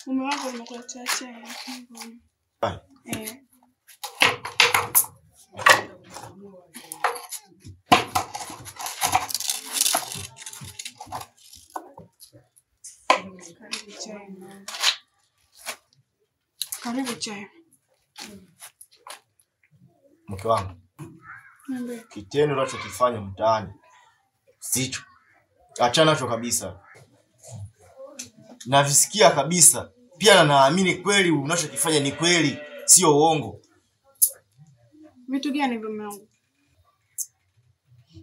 Mume wako nimekuletea chai. Karibu chai. Mke wangu. Kitendo unachokifanya mtaani sicho. Achana nacho kabisa. Navisikia kabisa. Pia naamini kweli unachokifanya ni kweli, sio uongo. Vitu gani hivyo mume wangu?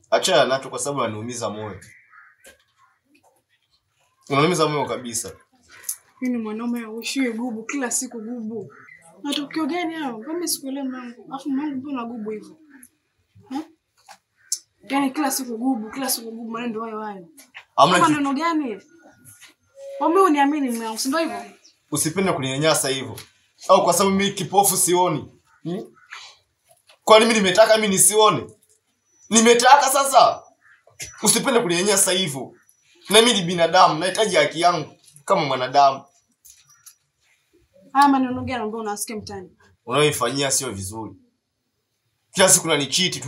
Achana nacho kwa sababu unaniumiza moyo. Unaniumiza moyo kabisa. Mimi ni mwanaume uishiwe gubu kila siku gubu. Matukio gani hao? Kama sikuelewa mangu. Afu mangu mbona gubu hivyo? Yaani kila siku gubu maneno hayo. Hamna neno gani? Wewe uniamini mume wangu, si ndio hivyo? Usipende kuninyanyasa hivyo. Au kwa sababu mimi kipofu sioni. Kwa nini nimetaka mimi nisione? Nimetaka sasa. Usipende kuninyanyasa hivyo. Na mimi ni binadamu, nahitaji haki yangu kama mwanadamu. Maneno gani ambayo unasikia mtani? Unaoifanyia sio vizuri. Kila siku tunanichiti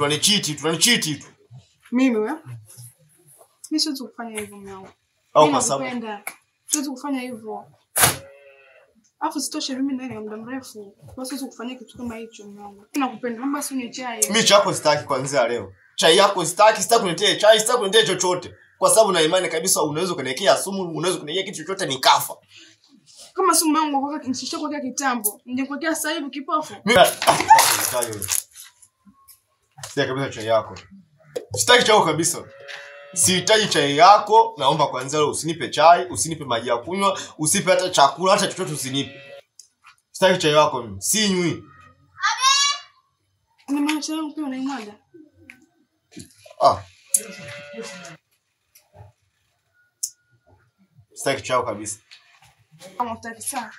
tu. Mimi wewe? Mimi siwezi kufanya hivyo mwanangu. Au kwa sababu siwezi kufanya hivyo. Afu sitoshe mimi ndani ya muda mrefu. Siwezi kufanya kitu kama hicho mwanangu. Nakupenda, naomba usinywe chai. Mimi chako sitaki kuanzia leo. Chai yako sitaki kuniletea chai, sitaki kuniletea chochote. Kwa sababu na imani kabisa unaweza kuniwekea sumu, unaweza kuniwekea kitu chochote nikafa. Kama sumu yangu kwa kinishishia kwa kitambo, ningekuwekea sasa hivi kipofu. Mimi sitaki kabisa chai yako. Sitaki chai kabisa. Sihitaji chai yako, naomba kwanza leo usinipe chai, usinipe maji ya kunywa, usipe hata chakula, hata chochote usinipe. Sitaki chai yako mimi. Sinywi. Ni maana chai yangu pia unaimwaga. Sitaki chai kabisa. Kama utaki sana.